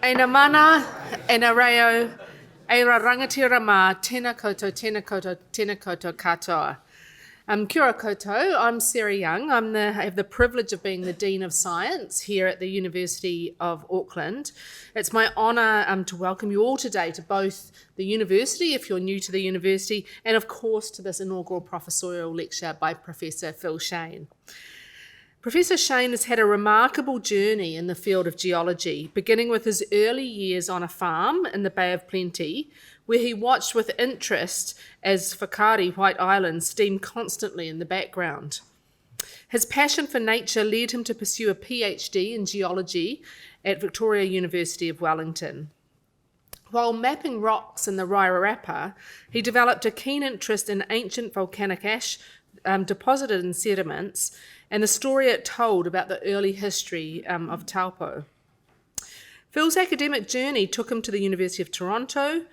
Eina mana, ena reo, eira rangatira ma, tēnā koutou katoa. Kia ora koutou, I'm Sarah Young. I have the privilege of being the Dean of Science here at the University of Auckland. It's my honour to welcome you all today to both the university, if you're new to the university, and of course to this inaugural professorial lecture by Professor Phil Shane. Professor Shane has had a remarkable journey in the field of geology, beginning with his early years on a farm in the Bay of Plenty, where he watched with interest as Whakaari White Islands steamed constantly in the background. His passion for nature led him to pursue a PhD in geology at Victoria University of Wellington. While mapping rocks in the Wairarapa, he developed a keen interest in ancient volcanic ash deposited in sediments and the story it told about the early history of Taupo. Phil's academic journey took him to the University of Toronto,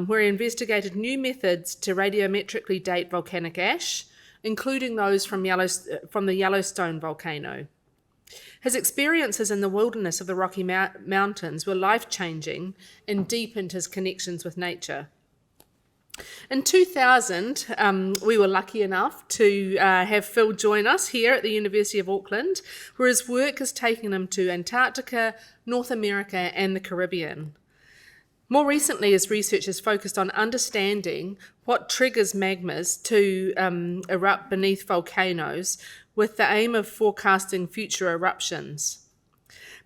where he investigated new methods to radiometrically date volcanic ash, including those from the Yellowstone volcano. His experiences in the wilderness of the Rocky Mountains were life-changing and deepened his connections with nature. In 2000, we were lucky enough to have Phil join us here at the University of Auckland, where his work has taken him to Antarctica, North America, and the Caribbean. More recently, his research has focused on understanding what triggers magmas to erupt beneath volcanoes, with the aim of forecasting future eruptions.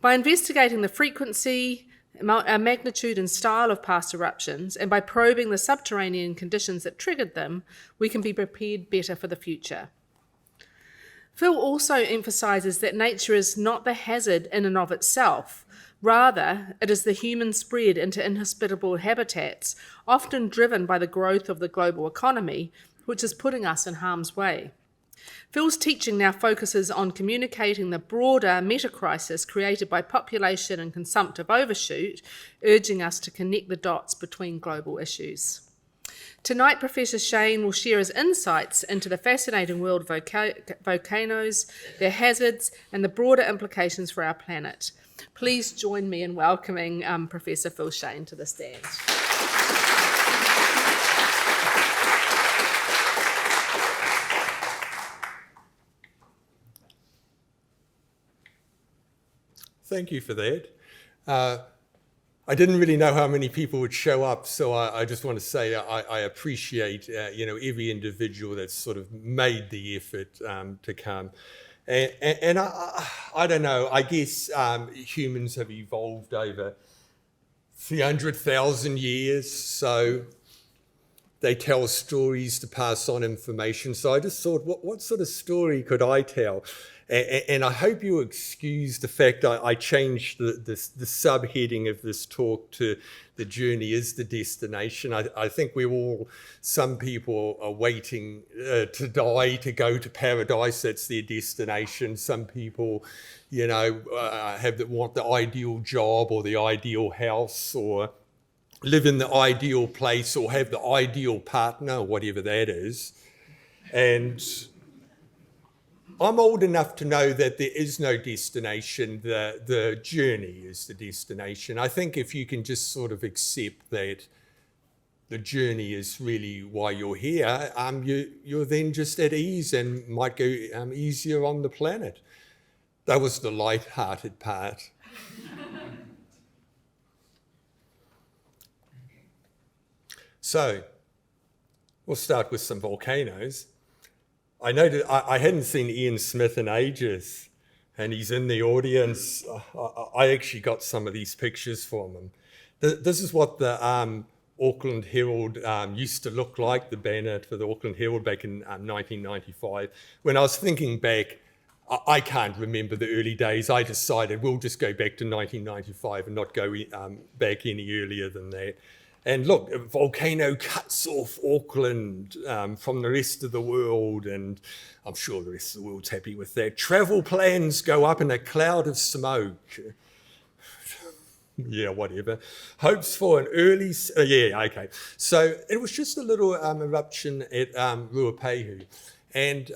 By investigating the frequency, magnitude and style of past eruptions, and by probing the subterranean conditions that triggered them, we can be prepared better for the future. Phil also emphasises that nature is not the hazard in and of itself. Rather, it is the human spread into inhospitable habitats, often driven by the growth of the global economy, which is putting us in harm's way. Phil's teaching now focuses on communicating the broader meta-crisis created by population and consumptive overshoot, urging us to connect the dots between global issues. Tonight, Professor Shane will share his insights into the fascinating world of volcanoes, their hazards, and the broader implications for our planet. Please join me in welcoming Professor Phil Shane to the stand. Thank you for that. I didn't really know how many people would show up, so I just want to say I appreciate every individual that's sort of made the effort to come. And I don't know, I guess humans have evolved over 300,000 years, so they tell stories to pass on information. So I just thought, what sort of story could I tell? And I hope you excuse the fact I changed the subheading of this talk to "The Journey is the Destination." I think some people are waiting to die to go to paradise. That's their destination. Some people, want the ideal job or the ideal house or live in the ideal place or have the ideal partner or whatever that is. And I'm old enough to know that there is no destination. The journey is the destination. I think if you can just sort of accept that the journey is really why you're here, you're then just at ease and might go easier on the planet. That was the light-hearted part. So, we'll start with some volcanoes. I noted I hadn't seen Ian Smith in ages, and he's in the audience. I actually got some of these pictures from him. This is what the Auckland Herald used to look like, the banner for the Auckland Herald back in 1995. When I was thinking back, I can't remember the early days. I decided we'll just go back to 1995 and not go back any earlier than that. And look, a volcano cuts off Auckland from the rest of the world, and I'm sure the rest of the world's happy with that. Travel plans go up in a cloud of smoke. Yeah, whatever. Hopes for an early... okay. So it was just a little eruption at Ruapehu. And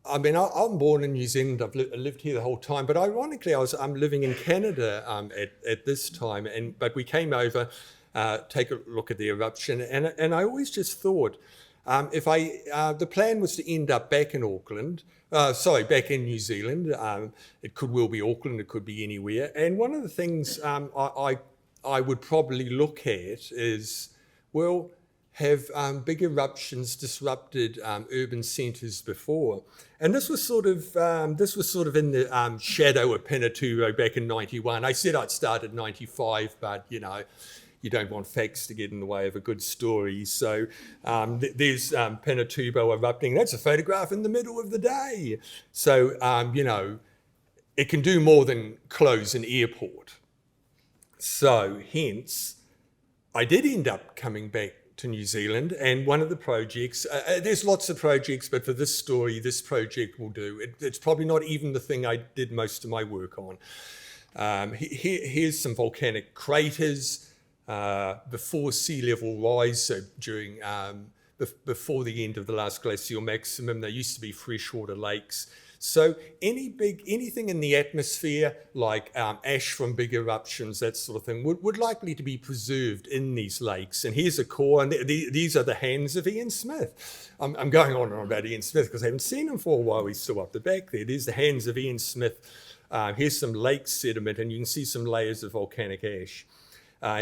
I mean, I'm born in New Zealand. I've lived here the whole time. But ironically, I'm living in Canada at this time. But we came over, take a look at the eruption. And I always just thought, the plan was to end up back in Auckland, back in New Zealand. It could well be Auckland, it could be anywhere. And one of the things I would probably look at is, well, have big eruptions disrupted urban centres before? And this was sort of in the shadow of Pinatubo back in '91. I said I'd start at '95, but you don't want facts to get in the way of a good story. So there's Pinatubo erupting. That's a photograph in the middle of the day. So it can do more than close an airport. So hence, I did end up coming back to New Zealand, and one of the projects, there's lots of projects, but for this story, this project will do. It's probably not even the thing I did most of my work on. Here's some volcanic craters before sea level rise, so during before the end of the last glacial maximum. There used to be freshwater lakes. So anything in the atmosphere, like ash from big eruptions, that sort of thing, would likely to be preserved in these lakes. And here's a core, and these are the hands of Ian Smith. I'm going on and on about Ian Smith because I haven't seen him for a while. He's still up the back there. There's the hands of Ian Smith. Here's some lake sediment, and you can see some layers of volcanic ash.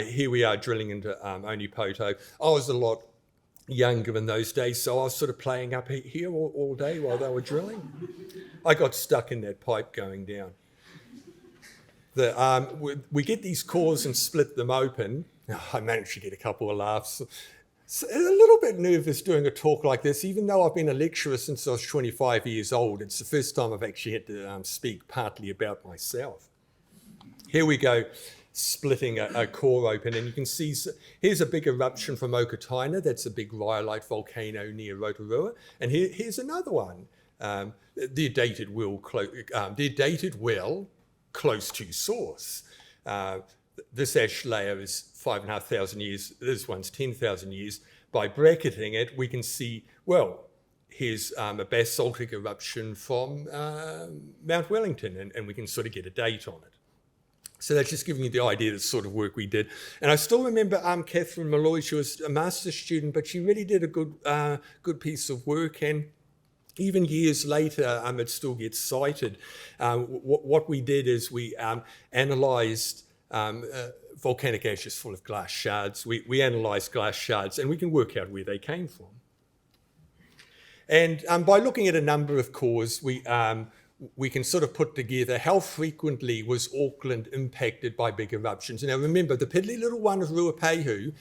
Here we are drilling into Onipoto. I was a lot younger in those days, so I was sort of playing up here all day while they were drilling. I got stuck in that pipe going down. We get these cores and split them open. I managed to get a couple of laughs. So a little bit nervous doing a talk like this, even though I've been a lecturer since I was 25 years old. It's the first time I've actually had to speak partly about myself. Here we go, splitting a core open, and you can see here's a big eruption from Okataina. That's a big rhyolite volcano near Rotorua, and here's another one. They're dated well close to source. This ash layer is 5,500 years. This one's 10,000 years. By bracketing it, we can see, well, here's a basaltic eruption from Mount Wellington, and we can sort of get a date on it. So that's just giving you the idea of the sort of work we did. And I still remember Catherine Malloy. She was a master's student, but she really did a good piece of work. And even years later, it still gets cited. What we did is we analysed volcanic ashes full of glass shards. We analysed glass shards, and we can work out where they came from. And by looking at a number of cores, we can sort of put together how frequently was Auckland impacted by big eruptions. Now remember, the piddly little one of Ruapehu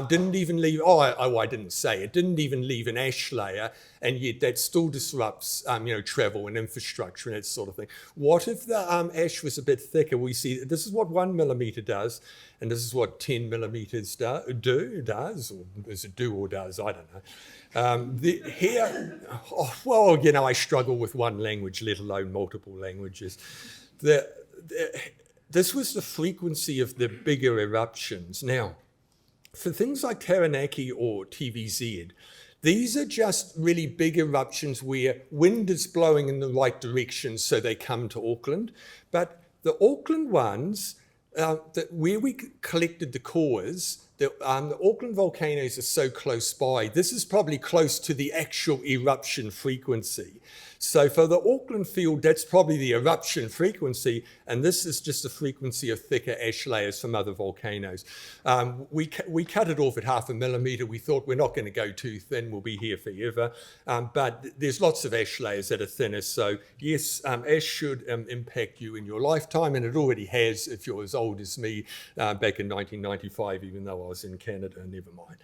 didn't even leave, I didn't say it, didn't even leave an ash layer, and yet that still disrupts travel and infrastructure and that sort of thing. What if the ash was a bit thicker? We see this is what 1 millimetre does, and this is what 10 millimetres does, or is it do or does, I don't know. I struggle with one language, let alone multiple languages. This was the frequency of the bigger eruptions. Now, for things like Taranaki or TVZ, these are just really big eruptions where wind is blowing in the right direction, so they come to Auckland. But the Auckland ones, where we collected the cores, the Auckland volcanoes are so close by. This is probably close to the actual eruption frequency. So for the Auckland field, that's probably the eruption frequency, and this is just the frequency of thicker ash layers from other volcanoes. We cut it off at 0.5 millimetre. We thought we're not going to go too thin, we'll be here forever. But there's lots of ash layers that are thinner, so yes, ash should impact you in your lifetime, and it already has if you're as old as me back in 1995, even though I was in Canada, never mind.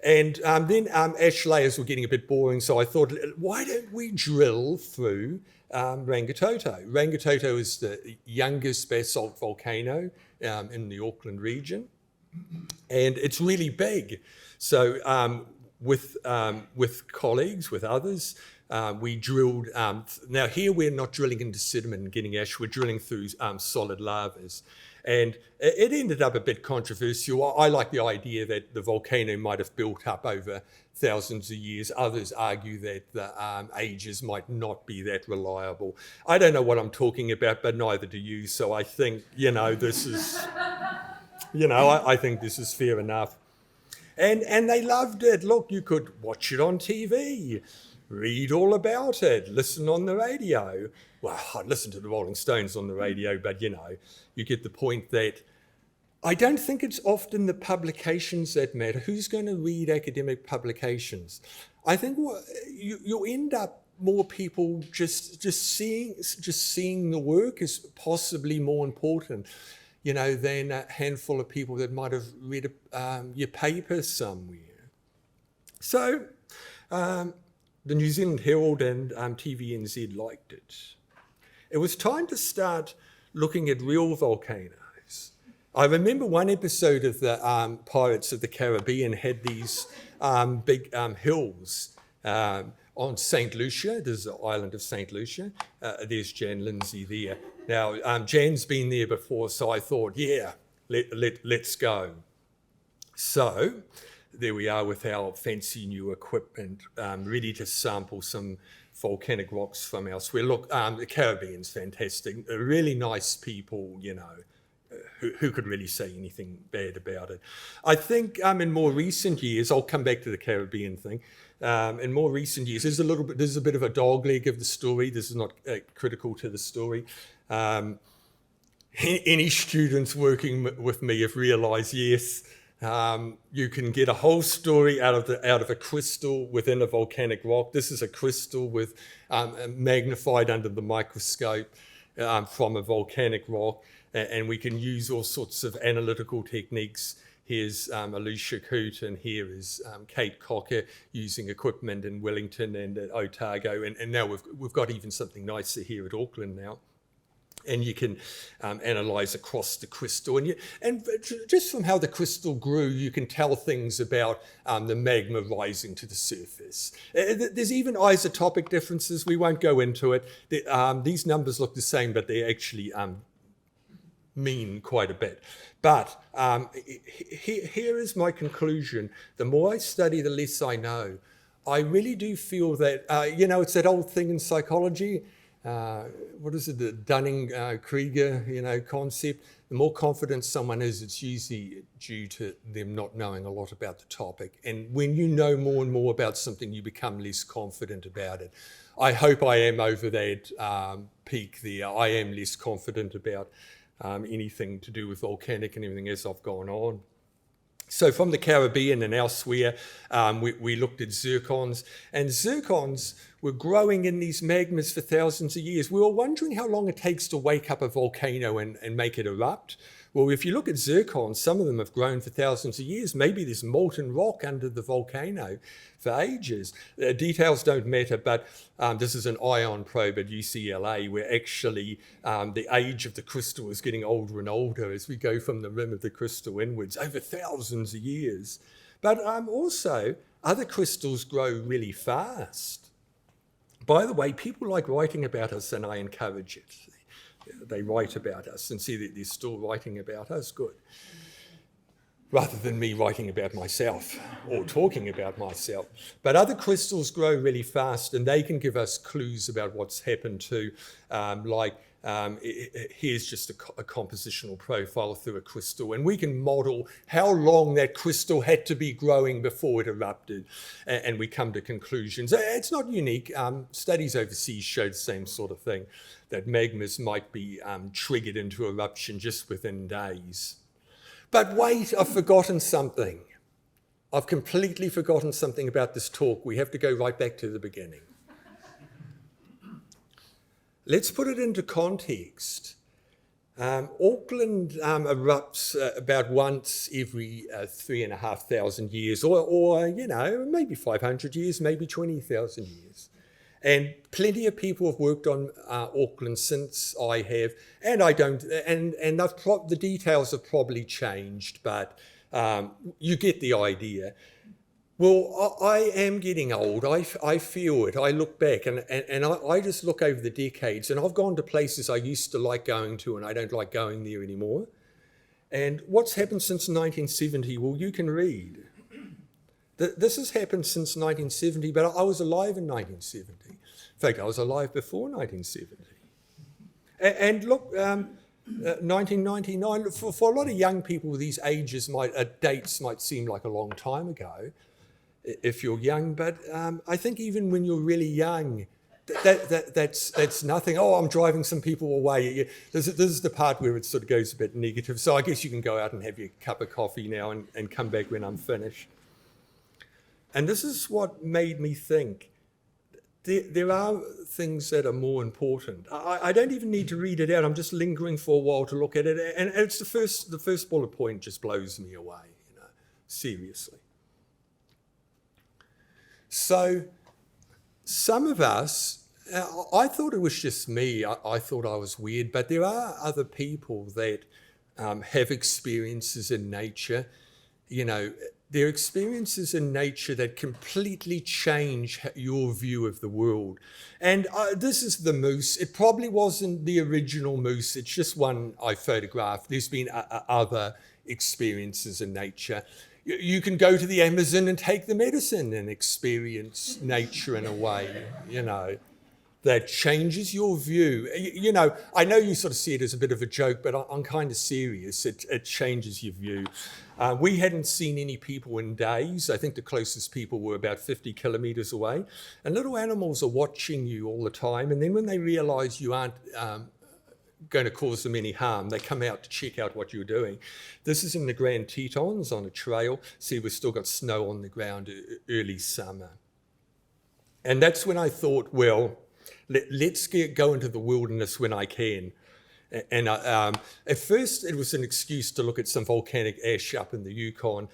And then ash layers were getting a bit boring, so I thought, why don't we drill through Rangitoto? Rangitoto is the youngest basalt volcano in the Auckland region, and it's really big. So with colleagues, with others, we drilled, now here we're not drilling into sediment and getting ash, we're drilling through solid lavas. And it ended up a bit controversial. I like the idea that the volcano might have built up over thousands of years. Others argue that the ages might not be that reliable. I don't know what I'm talking about, but neither do you. So I think, this is, I think this is fair enough. And they loved it. Look, you could watch it on TV, read all about it, listen on the radio. Well, I'd listen to the Rolling Stones on the radio, but you get the point that I don't think it's often the publications that matter. Who's going to read academic publications? I think you'll end up more people just seeing the work is possibly more important, than a handful of people that might have read your paper somewhere. So the New Zealand Herald and TVNZ liked it. It was time to start looking at real volcanoes. I remember one episode of the Pirates of the Caribbean had these big hills on St. Lucia. There's the island of St. Lucia. There's Jan Lindsay there. Now, Jan's been there before, so I thought, let's go. So there we are with our fancy new equipment, ready to sample some volcanic rocks from elsewhere. Look, the Caribbean's fantastic. Really nice people, who could really say anything bad about it. I think in more recent years, I'll come back to the Caribbean thing. In more recent years, there's a bit of a dogleg of the story. This is not critical to the story. Any students working with me have realised, yes, you can get a whole story out of a crystal within a volcanic rock. This is a crystal with magnified under the microscope from a volcanic rock, and we can use all sorts of analytical techniques. Here's Alicia Coote, and here is Kate Cocker using equipment in Wellington and at Otago, and now we've got even something nicer here at Auckland now. And you can analyse across the crystal. And just from how the crystal grew, you can tell things about the magma rising to the surface. There's even isotopic differences. We won't go into it. These numbers look the same, but they actually mean quite a bit. But here is my conclusion. The more I study, the less I know. I really do feel that, it's that old thing in psychology. What is it, the Dunning-Kruger, concept? The more confident someone is, it's usually due to them not knowing a lot about the topic. And when you know more and more about something, you become less confident about it. I hope I am over that peak there. I am less confident about anything to do with volcanic and everything as I've gone on. So from the Caribbean and elsewhere, we looked at zircons, and zircons were growing in these magmas for thousands of years. We were wondering how long it takes to wake up a volcano and make it erupt. Well, if you look at zircons, some of them have grown for thousands of years. Maybe there's molten rock under the volcano for ages. Details don't matter, but this is an ion probe at UCLA where actually the age of the crystal is getting older and older as we go from the rim of the crystal inwards over thousands of years. But also, other crystals grow really fast. By the way, people like writing about us, and I encourage it. They write about us and see that they're still writing about us. Good. Rather than me writing about myself or talking about myself. But other crystals grow really fast, and they can give us clues about what's happened to, here's just a compositional profile through a crystal, and we can model how long that crystal had to be growing before it erupted, and we come to conclusions. It's not unique. Studies overseas show the same sort of thing, that magmas might be triggered into eruption just within days. But wait, I've forgotten something. I've completely forgotten something about this talk. We have to go right back to the beginning. Let's put it into context. Auckland erupts about once every 3,500 years, or maybe 500 years, maybe 20,000 years. And plenty of people have worked on Auckland since I have, and I don't. And the details have probably changed, but you get the idea. Well, I am getting old. I feel it. I look back and I just look over the decades, and I've gone to places I used to like going to and I don't like going there anymore. And what's happened since 1970? Well, you can read. This has happened since 1970, but I was alive in 1970. In fact, I was alive before 1970. And look, 1999, for a lot of young people, these ages dates might seem like a long time ago if you're young, but I think even when you're really young, that's nothing. Oh, I'm driving some people away. This is the part where it sort of goes a bit negative. So I guess you can go out and have your cup of coffee now and come back when I'm finished. And this is what made me think. There are things that are more important. I don't even need to read it out. I'm just lingering for a while to look at it. And it's the first bullet point just blows me away, seriously. So some of us, I thought it was just me. I thought I was weird, but there are other people that have experiences in nature. There are experiences in nature that completely change your view of the world. And this is the moose. It probably wasn't the original moose. It's just one I photographed. There's been other experiences in nature. You can go to the Amazon and take the medicine and experience nature in a way, that changes your view. I know you sort of see it as a bit of a joke, but I'm kind of serious. It changes your view. We hadn't seen any people in days. I think the closest people were about 50 kilometers away. And little animals are watching you all the time. And then when they realize you aren't going to cause them any harm, they come out to check out what you're doing. This is in the Grand Tetons on a trail. See, we've still got snow on the ground, early summer. And that's when I thought, well, let's go into the wilderness when I can. And at first it was an excuse to look at some volcanic ash up in the Yukon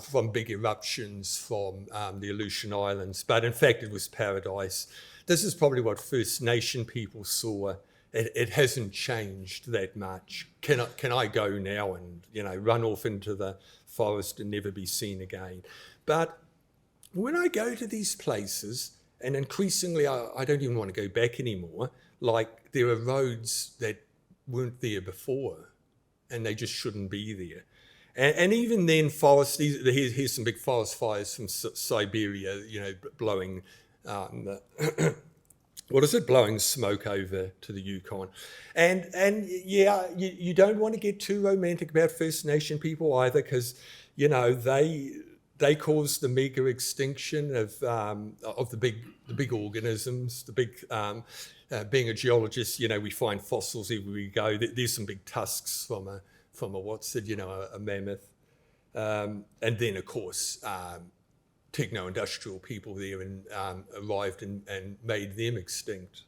from big eruptions from the Aleutian Islands. But in fact, it was paradise. This is probably what First Nation people saw. It hasn't changed that much. Can I go now and run off into the forest and never be seen again? But when I go to these places, and increasingly I don't even want to go back anymore, like there are roads that weren't there before and they just shouldn't be there. And even then, forests, here's some big forest fires from Siberia, blowing blowing smoke over to the Yukon. And yeah, you don't want to get too romantic about First Nation people either, because, they caused the mega extinction of the big organisms, being a geologist, we find fossils everywhere we go. There's some big tusks from a mammoth. And then, of course, techno-industrial people there and arrived and made them extinct.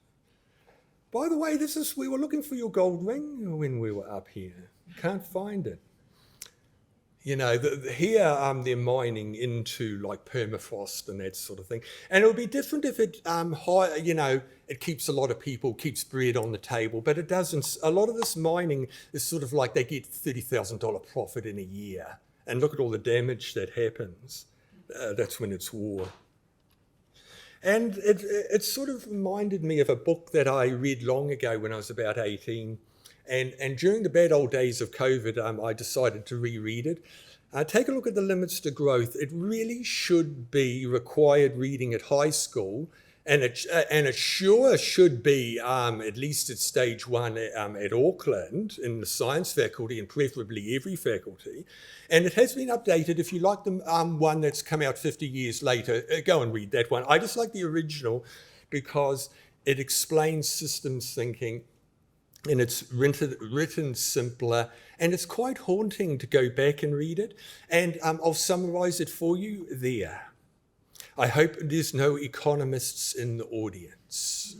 By the way, we were looking for your gold ring when we were up here. Can't find it. Here they're mining into like permafrost and that sort of thing. And it would be different if it it keeps a lot of people, keeps bread on the table, but it doesn't. A lot of this mining is sort of like they get $30,000 profit in a year. And look at all the damage that happens. That's when it's war. And it sort of reminded me of a book that I read long ago when I was about 18. And during the bad old days of COVID, I decided to reread it. Take a look at The Limits to Growth. It really should be required reading at high school, and it sure should be at least at stage one at Auckland in the science faculty, and preferably every faculty. And it has been updated. If you like the one that's come out 50 years later, go and read that one. I just like the original because it explains systems thinking, and it's written simpler, and it's quite haunting to go back and read it. And I'll summarize it for you there. I hope there's no economists in the audience.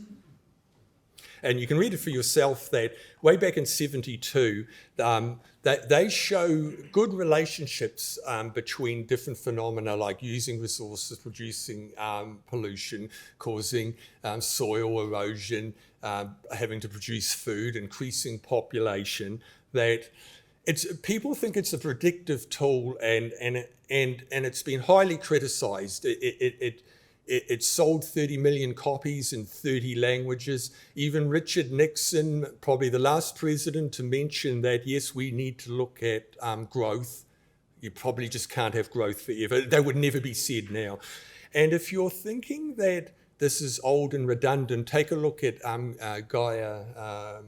And you can read it for yourself that way back in 72, that they show good relationships between different phenomena like using resources, producing pollution, causing soil erosion, having to produce food, increasing population, that People think it's a predictive tool, and it's been highly criticised. It sold 30 million copies in 30 languages. Even Richard Nixon, probably the last president to mention that, yes, we need to look at growth. You probably just can't have growth forever. That would never be said now. And if you're thinking that this is old and redundant, take a look at Gaia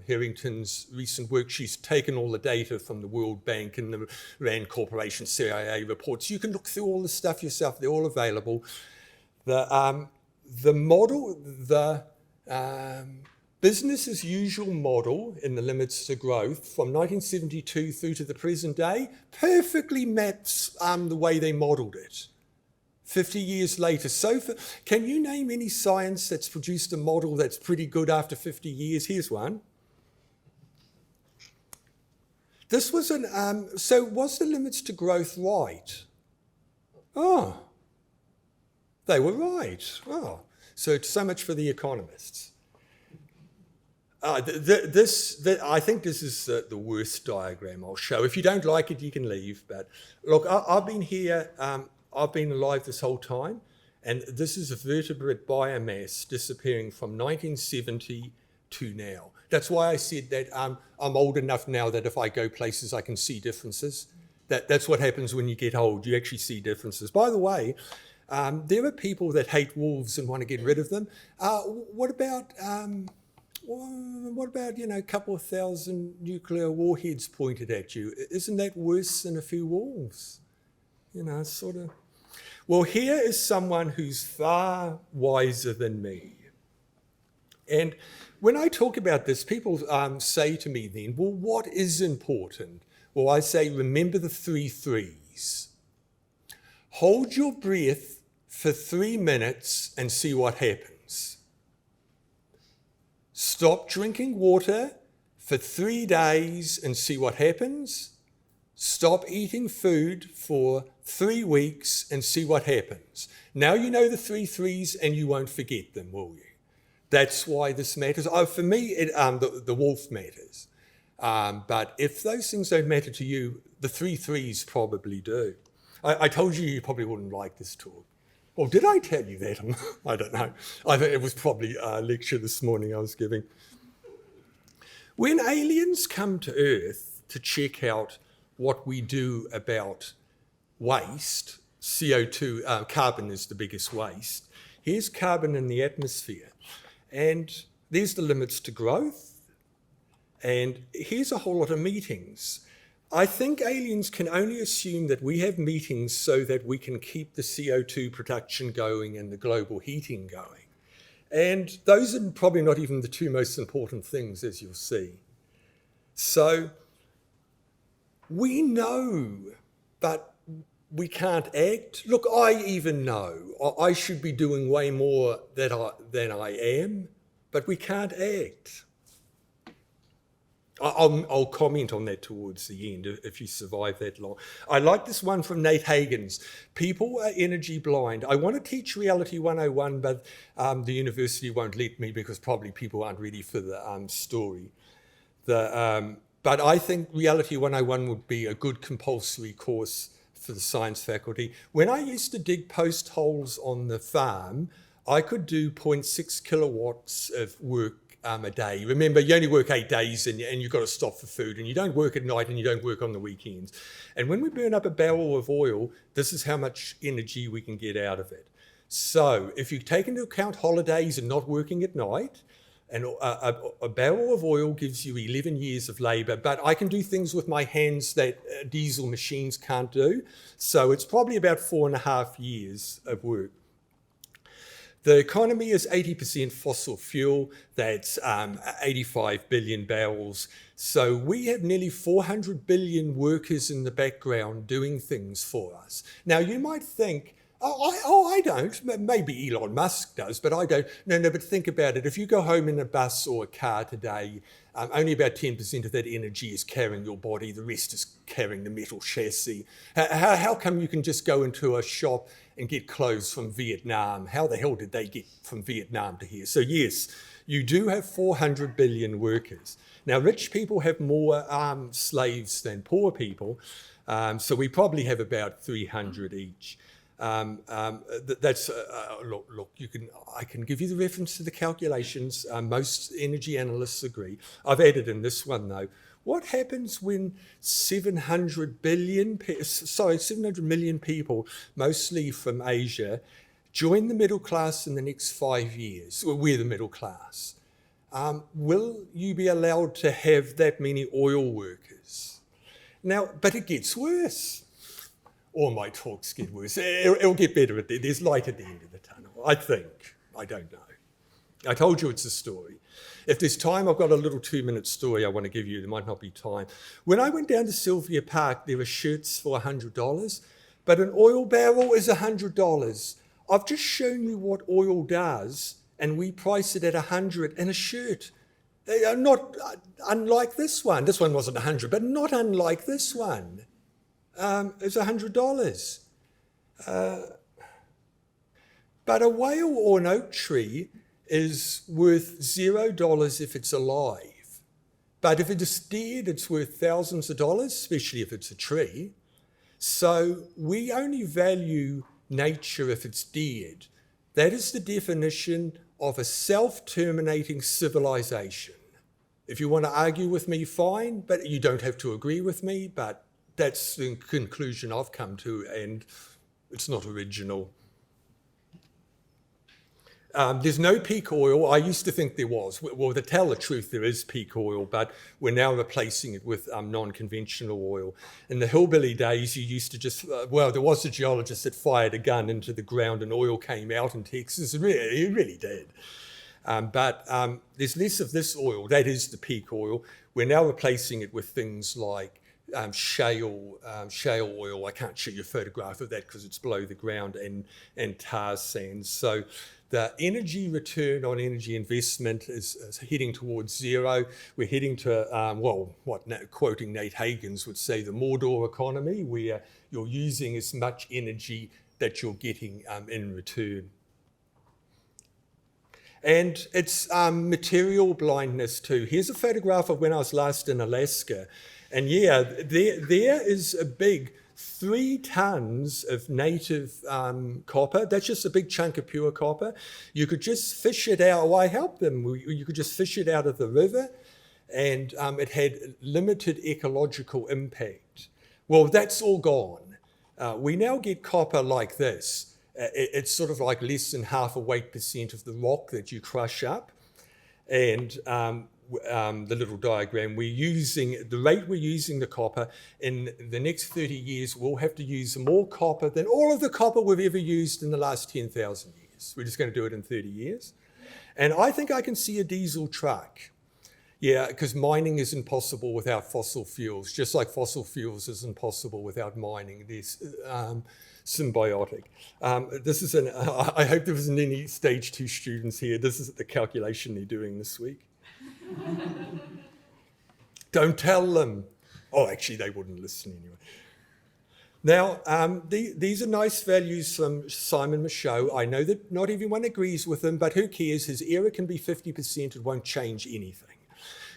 Harrington's recent work. She's taken all the data from the World Bank and the Rand Corporation CIA reports. You can look through all the stuff yourself. They're all available. The model, the business as usual model in the limits to growth from 1972 through to the present day perfectly maps the way they modeled it. 50 years later. So can you name any science that's produced a model that's pretty good after 50 years? Here's one. This was so was the limits to growth right? Oh, they were right. Oh, so much for the economists. I think this is the worst diagram I'll show. If you don't like it, you can leave. But look, I've been here. I've been alive this whole time, and this is a vertebrate biomass disappearing from 1970 to now. That's why I said that I'm old enough now that if I go places, I can see differences. That's what happens when you get old. You actually see differences. By the way, there are people that hate wolves and want to get rid of them. What about a couple of thousand nuclear warheads pointed at you? Isn't that worse than a few wolves? Sort of. Well, here is someone who's far wiser than me. And when I talk about this, people say to me then, well, what is important? Well, I say, remember the 3 threes. Hold your breath for 3 minutes and see what happens. Stop drinking water for 3 days and see what happens. Stop eating food for 3 weeks and see what happens. Now you know the 3 threes and you won't forget them, will you? That's why this matters. For me, the wolf matters. But if those things don't matter to you, the 3 threes probably do. I told you probably wouldn't like this talk. Or did I tell you that? I don't know. I think it was probably a lecture this morning I was giving. When aliens come to Earth to check out what we do about waste, CO2, carbon is the biggest waste. Here's carbon in the atmosphere. And there's the limits to growth. And here's a whole lot of meetings. I think aliens can only assume that we have meetings so that we can keep the CO2 production going and the global heating going. And those are probably not even the 2 most important things, as you'll see. So we know, but we can't act. Look, I even know I should be doing way more than I am, but we can't act. I'll comment on that towards the end if you survive that long. I like this one from Nate Hagens. People are energy blind. I want to teach Reality 101, but the university won't let me because probably people aren't ready for the story. But I think Reality 101 would be a good compulsory course for the science faculty. When I used to dig post holes on the farm, I could do 0.6 kilowatts of work a day. Remember, you only work 8 days and you've got to stop for food, and you don't work at night and you don't work on the weekends. And when we burn up a barrel of oil, this is how much energy we can get out of it. So if you take into account holidays and not working at night, and a barrel of oil gives you 11 years of labour, but I can do things with my hands that diesel machines can't do. So it's probably about 4.5 years of work. The economy is 80% fossil fuel. That's 85 billion barrels. So we have nearly 400 billion workers in the background doing things for us. Now you might think, I don't. Maybe Elon Musk does, but I don't. No, but think about it. If you go home in a bus or a car today, only about 10% of that energy is carrying your body. The rest is carrying the metal chassis. How come you can just go into a shop and get clothes from Vietnam? How the hell did they get from Vietnam to here? So yes, you do have 400 billion workers. Now, rich people have more slaves than poor people, so we probably have about 300 each. That's look. I can give you the reference to the calculations. Most energy analysts agree. I've added in this one though. What happens when 700 million people, mostly from Asia, join the middle class in the next 5 years? Well, we're the middle class. Will you be allowed to have that many oil workers? Now, but it gets worse. All my talks get worse. It'll get better. There's light at the end of the tunnel, I think. I don't know. I told you it's a story. If there's time, I've got a little 2-minute story I want to give you. There might not be time. When I went down to Sylvia Park, there were shirts for $100, but an oil barrel is $100. I've just shown you what oil does, and we price it at $100 and a shirt. They are not unlike this one. This one wasn't $100, but not unlike this one. It's $100. But a whale or an oak tree is worth $0 if it's alive. But if it is dead, it's worth thousands of dollars, especially if it's a tree. So we only value nature if it's dead. That is the definition of a self-terminating civilization. If you want to argue with me, fine, but you don't have to agree with me, but that's the conclusion I've come to, and it's not original. There's no peak oil. I used to think there was. Well, to tell the truth, there is peak oil, but we're now replacing it with non-conventional oil. In the hillbilly days, you used to just, there was a geologist that fired a gun into the ground and oil came out in Texas. It really did. But there's less of this oil. That is the peak oil. We're now replacing it with things like shale oil. I can't show you a photograph of that because it's below the ground, and tar sands. So the energy return on energy investment is heading towards zero. We're heading to, quoting Nate Hagans would say, the Mordor economy, where you're using as much energy that you're getting in return. And it's material blindness too. Here's a photograph of when I was last in Alaska. And yeah, there is a big 3 tons of native copper. That's just a big chunk of pure copper. You could just fish it out. Well, I helped them. You could just fish it out of the river, and it had limited ecological impact. Well, that's all gone. We now get copper like this. It's sort of like less than 0.5% of the rock that you crush up. And the little diagram, the rate we're using the copper, in the next 30 years, we'll have to use more copper than all of the copper we've ever used in the last 10,000 years. We're just going to do it in 30 years. And I think I can see a diesel truck. Yeah, because mining is impossible without fossil fuels, just like fossil fuels is impossible without mining. There's symbiotic. I hope there wasn't any stage 2 students here. This is the calculation they're doing this week. Don't tell them. Oh, actually, they wouldn't listen anyway. Now, these are nice values from Simon Michaud. I know that not everyone agrees with them, but who cares? His error can be 50%. It won't change anything.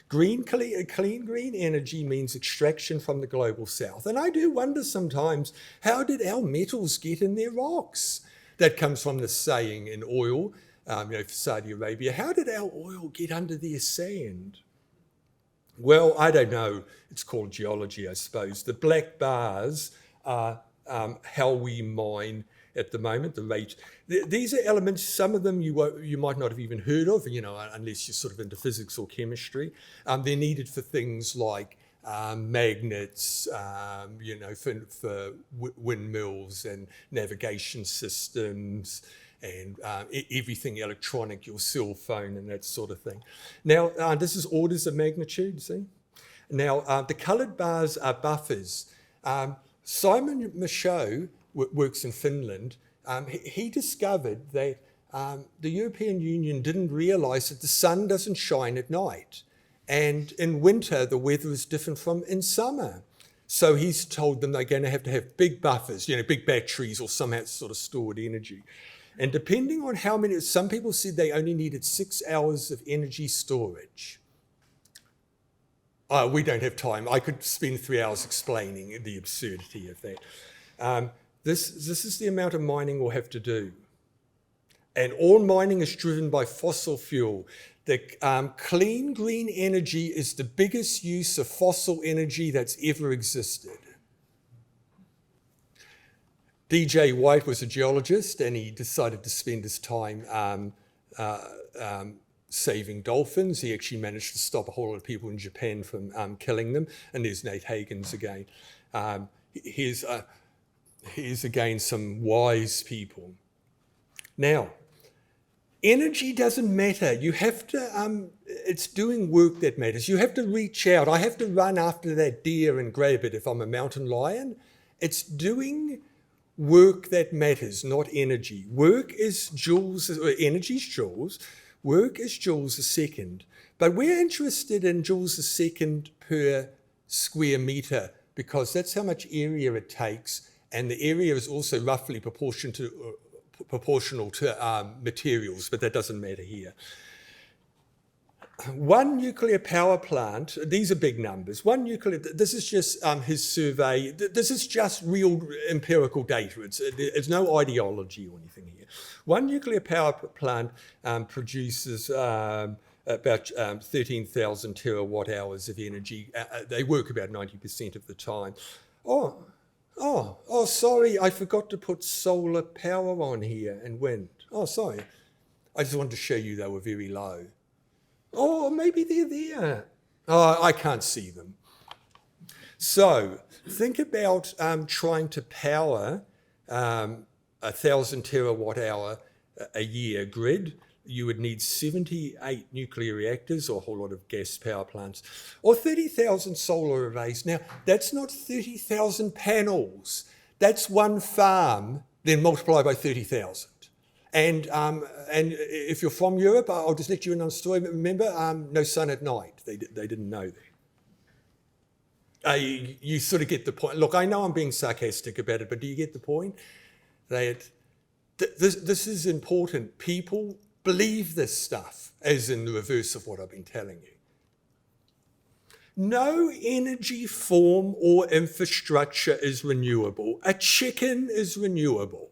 Clean green energy means extraction from the global south. And I do wonder sometimes, how did our metals get in their rocks? That comes from the saying in oil, for Saudi Arabia. How did our oil get under their sand? Well, I don't know. It's called geology, I suppose. The black bars are how we mine at the moment, the rate. These are elements, some of them you might not have even heard of, unless you're sort of into physics or chemistry. They're needed for things like magnets, for windmills and navigation systems and everything electronic, your cell phone and that sort of thing. Now, this is orders of magnitude, see? Now, the coloured bars are buffers. Simon Michaud works in Finland. He discovered that the European Union didn't realise that the sun doesn't shine at night. And in winter, the weather is different from in summer. So he's told them they're going to have big buffers, big batteries or somehow sort of stored energy. And depending on how many, some people said they only needed 6 hours of energy storage. We don't have time. I could spend 3 hours explaining the absurdity of that. This is the amount of mining we'll have to do. And all mining is driven by fossil fuel. The clean green energy is the biggest use of fossil energy that's ever existed. DJ White was a geologist, and he decided to spend his time saving dolphins. He actually managed to stop a whole lot of people in Japan from killing them. And there's Nate Hagens again. Here's again some wise people. Now, energy doesn't matter. You have to, it's doing work that matters. You have to reach out. I have to run after that deer and grab it if I'm a mountain lion. It's doing work that matters, not energy. Work is joules, energy is joules. Work is joules a second. But we're interested in joules a second per square meter because that's how much area it takes. And the area is also roughly proportional to materials, but that doesn't matter here. One nuclear power plant, these are big numbers. This is just his survey. This is just real empirical data. It's no ideology or anything here. One nuclear power plant produces about 13,000 terawatt hours of energy. They work about 90% of the time. Oh, sorry, I forgot to put solar power on here and wind. Oh, sorry. I just wanted to show you they were very low. Oh, maybe they're there. Oh, I can't see them. So think about trying to power 1,000 terawatt hour a year grid. You would need 78 nuclear reactors or a whole lot of gas power plants or 30,000 solar arrays. Now, that's not 30,000 panels. That's one farm, then multiply by 30,000. And if you're from Europe, I'll just let you in on a story. Remember, no sun at night. They didn't know that. You sort of get the point. Look, I know I'm being sarcastic about it, but do you get the point? This is important. People believe this stuff, as in the reverse of what I've been telling you. No energy form or infrastructure is renewable. A chicken is renewable.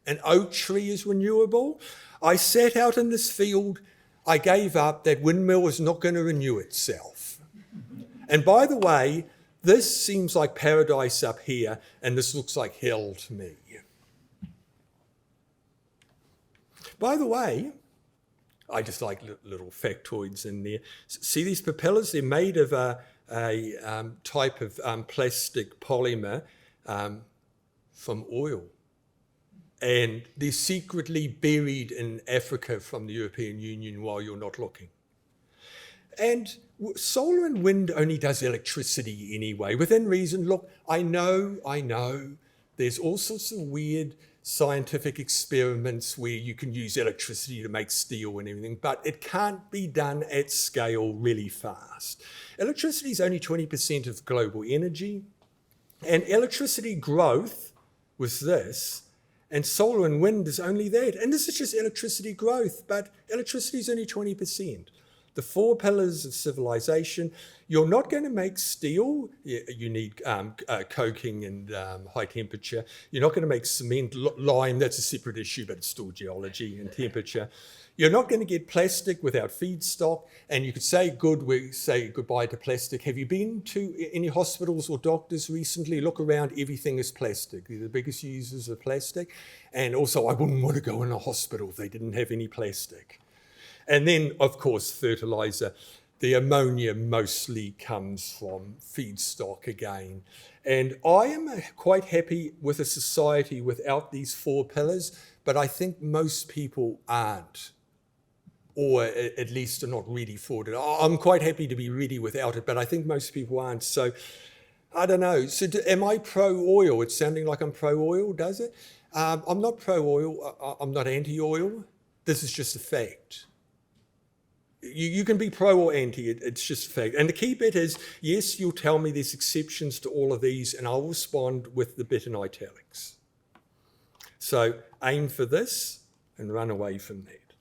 An oak tree is renewable. I sat out in this field. I gave up. That windmill is not going to renew itself. And by the way, this seems like paradise up here, and this looks like hell to me. By the way, I just like little factoids in there. See these propellers? They're made of a type of plastic polymer from oil. And they're secretly buried in Africa from the European Union while you're not looking. And solar and wind only does electricity anyway, within reason. Look, I know, there's all sorts of weird scientific experiments where you can use electricity to make steel and everything, but it can't be done at scale really fast. Electricity is only 20% of global energy, and electricity growth was this, and solar and wind is only that. And this is just electricity growth, but electricity is only 20%. The 4 pillars of civilization. You're not going to make steel. You need coking and high temperature. You're not going to make cement, lime. That's a separate issue, but it's still geology and temperature. You're not going to get plastic without feedstock. And you could say goodbye to plastic. Have you been to any hospitals or doctors recently? Look around, everything is plastic. They're the biggest users of plastic. And also, I wouldn't want to go in a hospital if they didn't have any plastic. And then, of course, fertilizer. The ammonia mostly comes from feedstock again. And I am quite happy with a society without these 4 pillars, but I think most people aren't, or at least are not ready for it. I'm quite happy to be ready without it, but I think most people aren't. So I don't know. So am I pro-oil? It's sounding like I'm pro-oil, does it? I'm not pro-oil. I'm not anti-oil. This is just a fact. You can be pro or anti, it's just a fact. And the key bit is, yes, you'll tell me there's exceptions to all of these, and I'll respond with the bit in italics. So aim for this. and run away from that.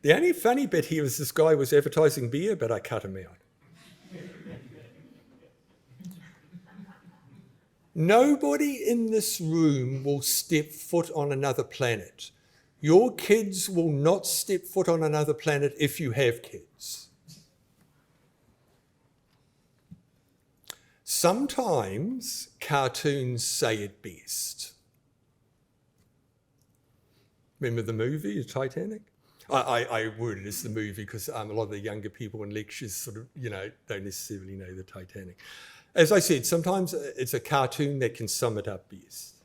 The only funny bit here is this guy was advertising beer, but I cut him out. Nobody in this room will step foot on another planet. Your kids will not step foot on another planet if you have kids. Sometimes cartoons say it best. Remember the movie, Titanic? I worded it as the movie because a lot of the younger people in lectures sort of, don't necessarily know the Titanic. As I said, sometimes it's a cartoon that can sum it up best.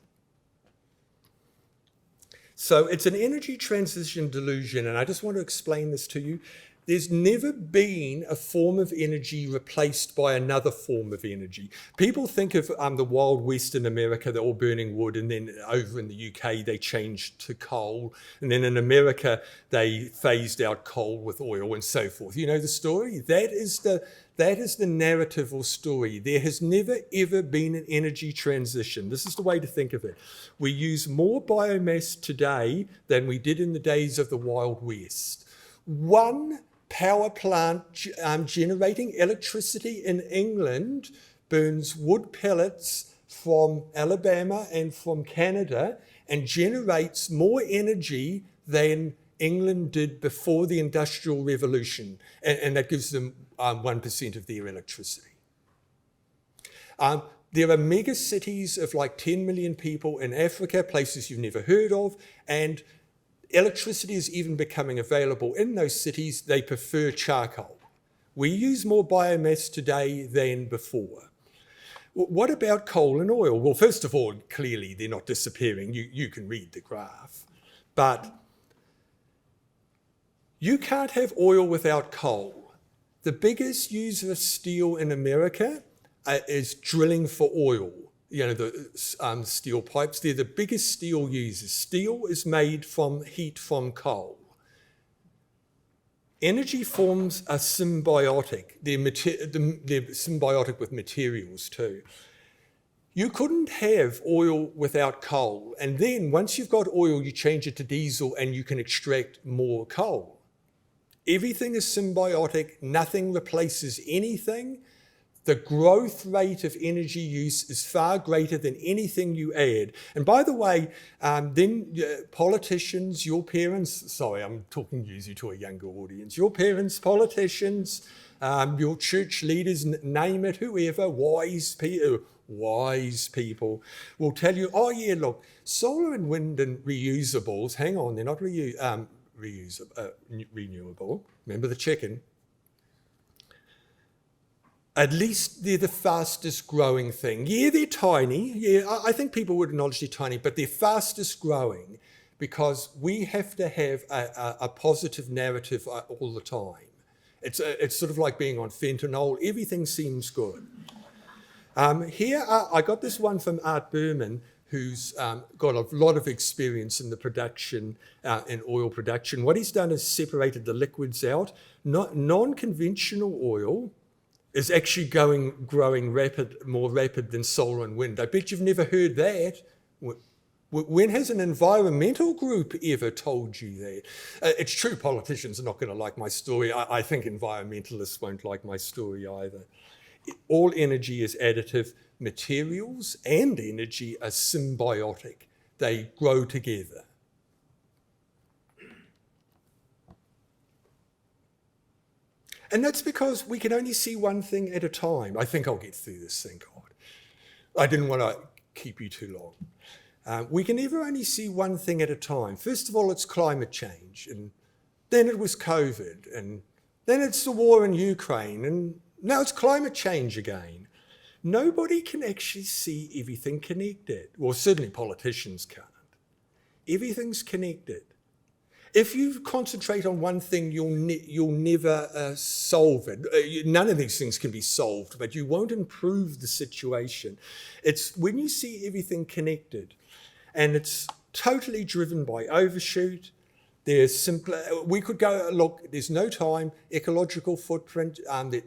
So it's an energy transition delusion, and I just want to explain this to you. There's never been a form of energy replaced by another form of energy. People think of the Wild West in America, they're all burning wood, and then over in the UK they changed to coal, and then in America they phased out coal with oil and so forth. You know the story? That is the narrative or story. There has never ever been an energy transition. This is the way to think of it. We use more biomass today than we did in the days of the Wild West. One power plant generating electricity in England burns wood pellets from Alabama and from Canada and generates more energy than England did before the Industrial Revolution, and that gives them 1% of their electricity. There are mega cities of like 10 million people in Africa, places you've never heard of, and electricity is even becoming available in those cities. They prefer charcoal. We use more biomass today than before. What about coal and oil? Well, first of all, clearly they're not disappearing. You can read the graph. But you can't have oil without coal. The biggest user of steel in America is drilling for oil. The steel pipes, they're the biggest steel users. Steel is made from heat from coal. Energy forms are symbiotic. They're symbiotic with materials too. You couldn't have oil without coal. And then once you've got oil, you change it to diesel and you can extract more coal. Everything is symbiotic. Nothing replaces anything. The growth rate of energy use is far greater than anything you add. And by the way, then politicians, your parents, sorry, I'm talking usually to a younger audience, your parents, politicians, your church leaders, name it, whoever, wise people will tell you, oh yeah, look, solar and wind and reusables, hang on, they're not renewable. Remember the chicken? At least they're the fastest growing thing. Yeah, they're tiny. Yeah, I think people would acknowledge they're tiny, but they're fastest growing because we have to have a positive narrative all the time. It's sort of like being on fentanyl. Everything seems good. Here, I got this one from Art Berman, who's got a lot of experience in the production, in oil production. What he's done is separated the liquids out. Non-conventional oil is actually growing more rapid than solar and wind. I bet you've never heard that. When has an environmental group ever told you that? It's true, politicians are not going to like my story. I think environmentalists won't like my story either. All energy is additive. Materials and energy are symbiotic. They grow together. And that's because we can only see one thing at a time. I think I'll get through this, thank God. I didn't want to keep you too long. We can ever only see one thing at a time. First of all, it's climate change, and then it was COVID, and then it's the war in Ukraine, and now it's climate change again. Nobody can actually see everything connected. Well, certainly politicians can't. Everything's connected. If you concentrate on one thing, you'll never solve it. None of these things can be solved, but you won't improve the situation. It's when you see everything connected, and it's totally driven by overshoot. There's simpler, we could go, look, there's no time, ecological footprint,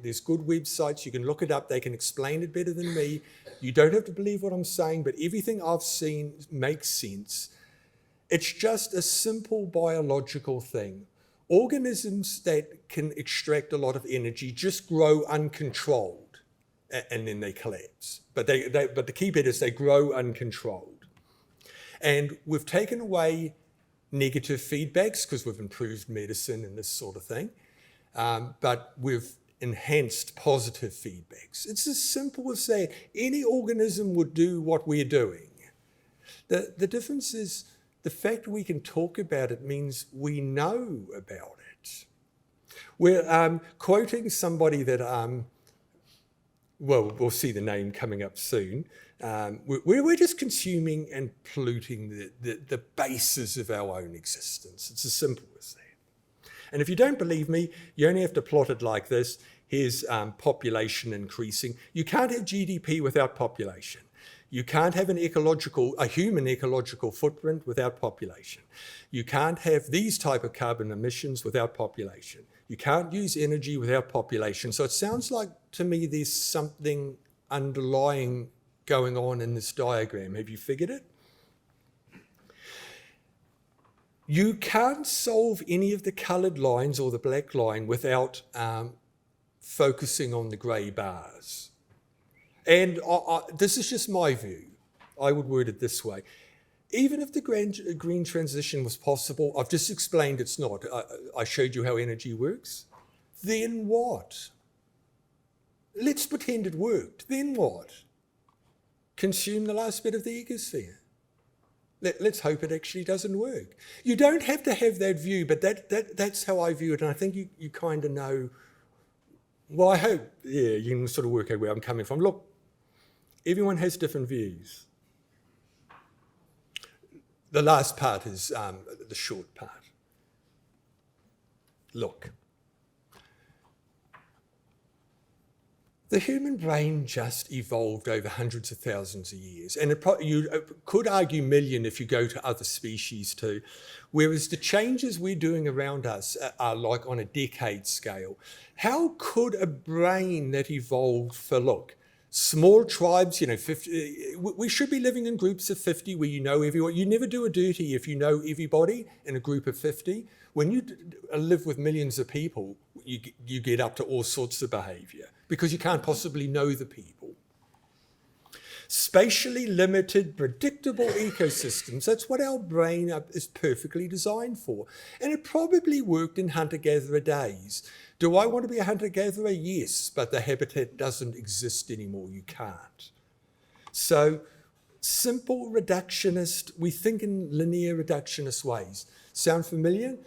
there's good websites, you can look it up, they can explain it better than me. You don't have to believe what I'm saying, but everything I've seen makes sense. It's just a simple biological thing. Organisms that can extract a lot of energy just grow uncontrolled, and then they collapse. But the key bit is they grow uncontrolled. And we've taken away negative feedbacks because we've improved medicine and this sort of thing, but we've enhanced positive feedbacks. It's as simple as that. Any organism would do what we're doing. The difference is the fact we can talk about it means we know about it. We're quoting somebody that, well, we'll see the name coming up soon. We're just consuming and polluting the basis of our own existence. It's as simple as that. And if you don't believe me, you only have to plot it like this. Here's population increasing. You can't have GDP without population. You can't have a human ecological footprint without population. You can't have these type of carbon emissions without population. You can't use energy without population. So it sounds like to me there's something underlying going on in this diagram. Have you figured it? You can't solve any of the coloured lines or the black line without focusing on the grey bars. And this is just my view. I would word it this way. Even if the green transition was possible, I've just explained it's not. I showed you how energy works. Then what? Let's pretend it worked. Then what? Consume the last bit of the ecosphere. Let's hope it actually doesn't work. You don't have to have that view, but that's how I view it. And I think you kind of know. Well, I hope, yeah, you can sort of work out where I'm coming from. Look, everyone has different views. The last part is the short part. Look, the human brain just evolved over hundreds of thousands of years, and you could argue million if you go to other species too, whereas the changes we're doing around us are like on a decade scale. How could a brain that evolved for, look, small tribes, 50, we should be living in groups of 50 where you know everyone. You never do a dirty if you know everybody in a group of 50. When you live with millions of people, you get up to all sorts of behaviour because you can't possibly know the people. Spatially limited, predictable ecosystems, that's what our brain is perfectly designed for. And it probably worked in hunter-gatherer days. Do I want to be a hunter-gatherer? Yes, but the habitat doesn't exist anymore. You can't. So simple reductionist, we think in linear reductionist ways. Sound familiar?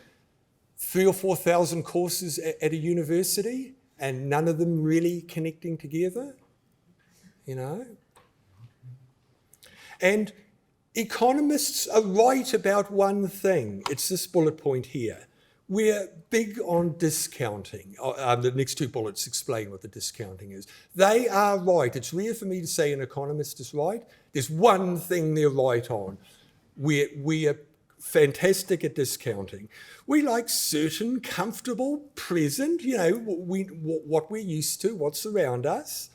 3,000 or 4,000 courses at a university and none of them really connecting together, And economists are right about one thing. It's this bullet point here. We're big on discounting. The next two bullets explain what the discounting is. They are right. It's rare for me to say an economist is right. There's one thing they're right on. We are fantastic at discounting. We like certain, comfortable, present, what we're used to, what's around us,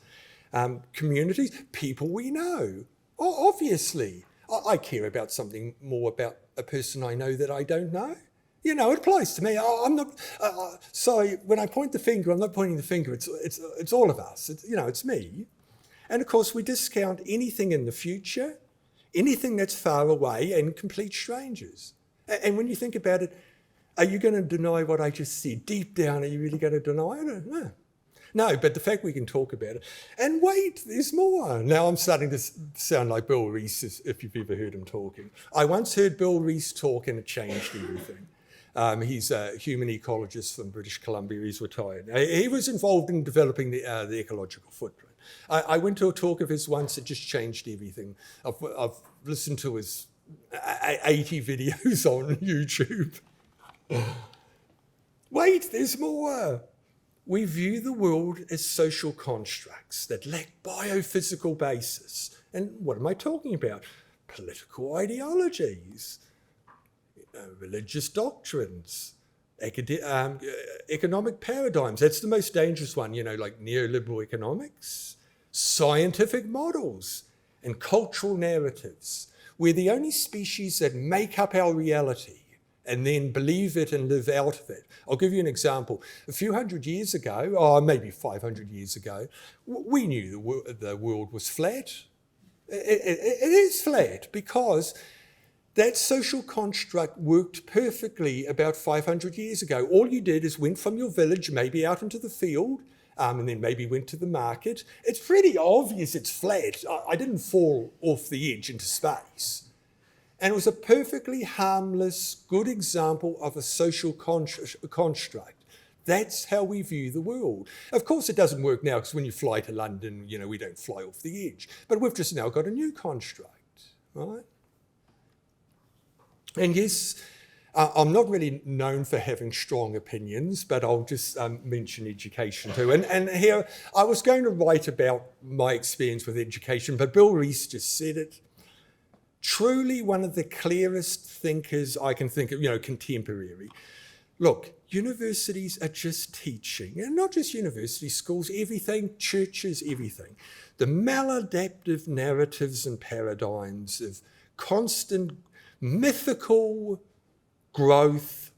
communities, people we know. Oh, obviously, I care about something more about a person I know that I don't know. It applies to me. I'm not. Sorry, when I point the finger, I'm not pointing the finger. It's all of us. It's me. And of course, we discount anything in the future, anything that's far away, and complete strangers. And when you think about it, are you going to deny what I just said? Deep down, are you really going to deny it? No, but the fact we can talk about it. And wait, there's more. Now I'm starting to sound like Bill Reese, if you've ever heard him talking. I once heard Bill Reese talk and it changed everything. He's a human ecologist from British Columbia. He's retired. He was involved in developing the ecological footprint. I went to a talk of his once. It just changed everything. I've listened to his 80 videos on YouTube. Wait, there's more. We view the world as social constructs that lack biophysical basis. And what am I talking about? Political ideologies. religious doctrines, economic paradigms. That's the most dangerous one, like neoliberal economics, scientific models, and cultural narratives. We're the only species that make up our reality and then believe it and live out of it. I'll give you an example. A few hundred years ago, or maybe 500 years ago, we knew the world was flat. It is flat because that social construct worked perfectly about 500 years ago. All you did is went from your village, maybe out into the field, and then maybe went to the market. It's pretty obvious it's flat. I didn't fall off the edge into space. And it was a perfectly harmless, good example of a social construct. That's how we view the world. Of course, it doesn't work now because when you fly to London, we don't fly off the edge. But we've just now got a new construct, right? And yes, I'm not really known for having strong opinions, but I'll just mention education too. And here, I was going to write about my experience with education, but Bill Rees just said it. Truly one of the clearest thinkers I can think of, contemporary. Look, universities are just teaching, and not just universities, schools, everything, churches, everything. The maladaptive narratives and paradigms of constant mythical growth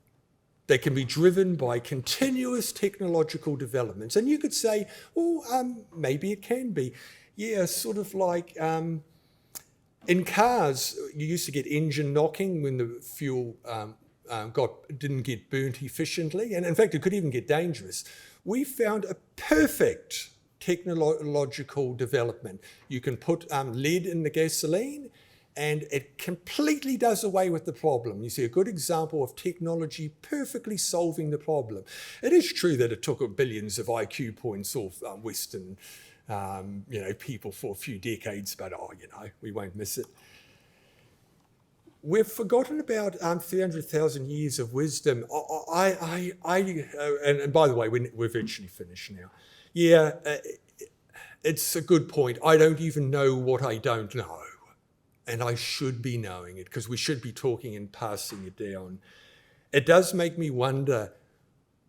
that can be driven by continuous technological developments. And you could say, maybe it can be. Yeah, sort of like in cars, you used to get engine knocking when the fuel didn't get burnt efficiently. And in fact, it could even get dangerous. We found a perfect technological development. You can put lead in the gasoline, and it completely does away with the problem. You see a good example of technology perfectly solving the problem. It is true that it took billions of IQ points off Western people for a few decades, but we won't miss it. We've forgotten about 300,000 years of wisdom. And by the way, we're virtually finished now. Yeah, it's a good point. I don't even know what I don't know. And I should be knowing it because we should be talking and passing it down. It does make me wonder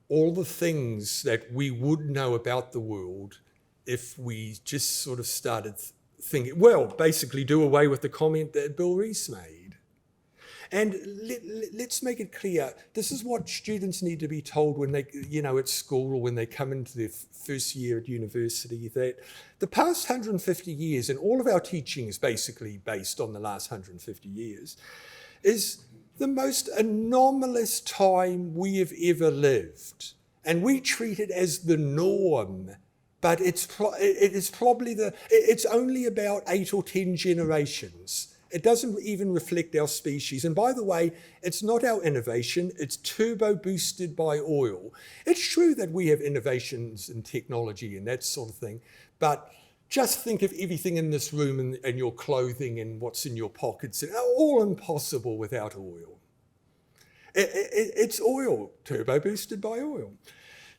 all the things that we would know about the world if we just sort of started thinking, basically do away with the comment that Bill Rees made. And let's make it clear, this is what students need to be told when they, at school or when they come into their first year at university, that the past 150 years, and all of our teaching is basically based on the last 150 years, is the most anomalous time we have ever lived. And we treat it as the norm, but it's only about 8 or 10 generations. It doesn't even reflect our species. And by the way, it's not our innovation. It's turbo boosted by oil. It's true that we have innovations in technology and that sort of thing, but just think of everything in this room and your clothing and what's in your pockets. All impossible without oil. It's oil, turbo boosted by oil.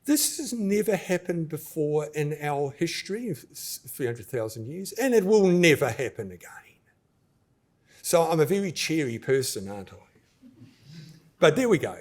This has never happened before in our history of 300,000 years, and it will never happen again. So I'm a very cheery person, aren't I? But there we go.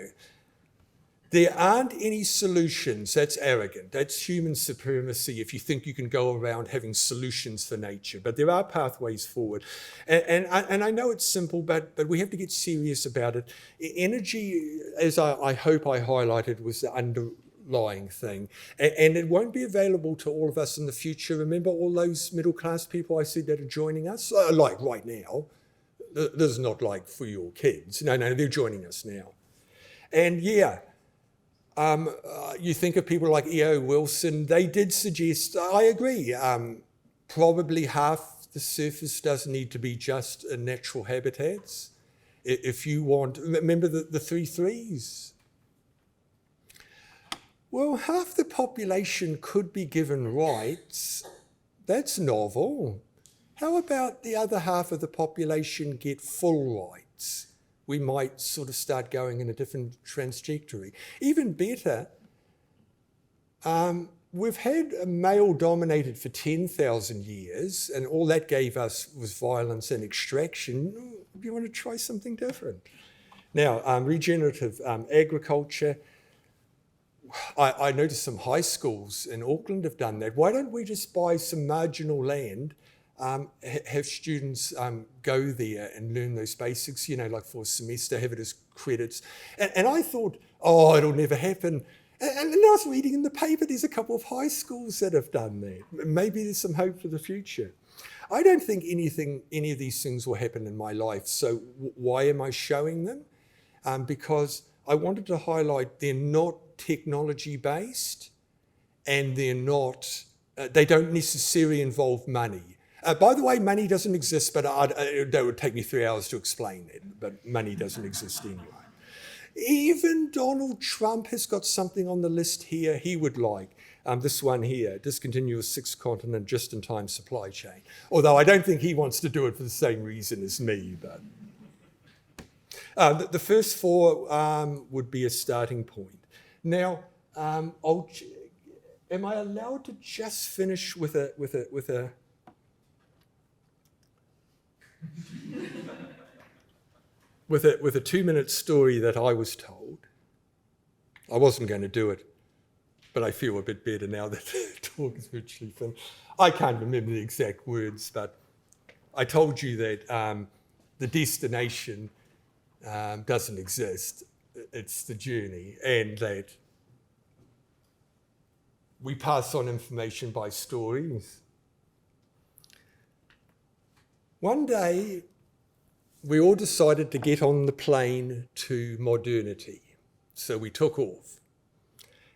There aren't any solutions. That's arrogant. That's human supremacy if you think you can go around having solutions for nature. But there are pathways forward. And I know it's simple, but we have to get serious about it. Energy, as I hope I highlighted, was the underlying thing. And it won't be available to all of us in the future. Remember all those middle-class people I said that are joining us? Like right now. This is not like for your kids. No, they're joining us now. And yeah, you think of people like E.O. Wilson, they did suggest, I agree, probably half the surface does need to be just natural habitats. If you want, remember the 3 3s? Well, half the population could be given rights. That's novel. How about the other half of the population get full rights? We might sort of start going in a different trajectory. Even better, we've had a male dominated for 10,000 years, and all that gave us was violence and extraction. You want to try something different? Now, regenerative agriculture, I noticed some high schools in Auckland have done that. Why don't we just buy some marginal land, have students go there and learn those basics, like for a semester, have it as credits. And I thought, oh, it'll never happen. And then I was reading in the paper, there's a couple of high schools that have done that. Maybe there's some hope for the future. I don't think any of these things will happen in my life. So why am I showing them? Because I wanted to highlight they're not technology-based, and they don't necessarily involve money. By the way, money doesn't exist, but that would take me 3 hours to explain it, but money doesn't exist anyway. Even Donald Trump has got something on the list here he would like. This one here, discontinue a 6-continent just-in-time supply chain. Although I don't think he wants to do it for the same reason as me. But the first 4 would be a starting point. Now, am I allowed to just finish with a with a 2-minute story that I was told? I wasn't going to do it, but I feel a bit better now that the talk is virtually finished. I can't remember the exact words, but I told you that the destination doesn't exist. It's the journey, and that we pass on information by stories. One day, we all decided to get on the plane to modernity. So we took off.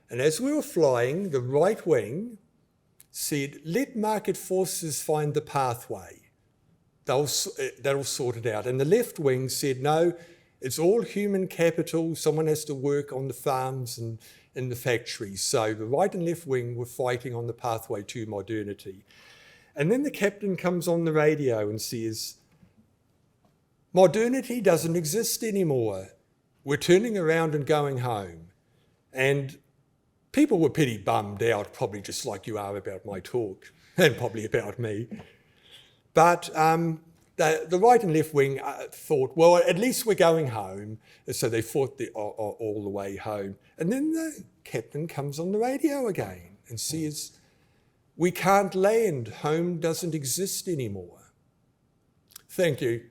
And as we were flying, the right wing said, let market forces find the pathway. That'll sort it out. And the left wing said, no, it's all human capital. Someone has to work on the farms and in the factories. So the right and left wing were fighting on the pathway to modernity. And then the captain comes on the radio and says, modernity doesn't exist anymore. We're turning around and going home. And people were pretty bummed out, probably just like you are about my talk, and probably about me. But the right and left wing thought, well, at least we're going home. So they fought all the way home. And then the captain comes on the radio again and says, we can't land. Home doesn't exist anymore. Thank you.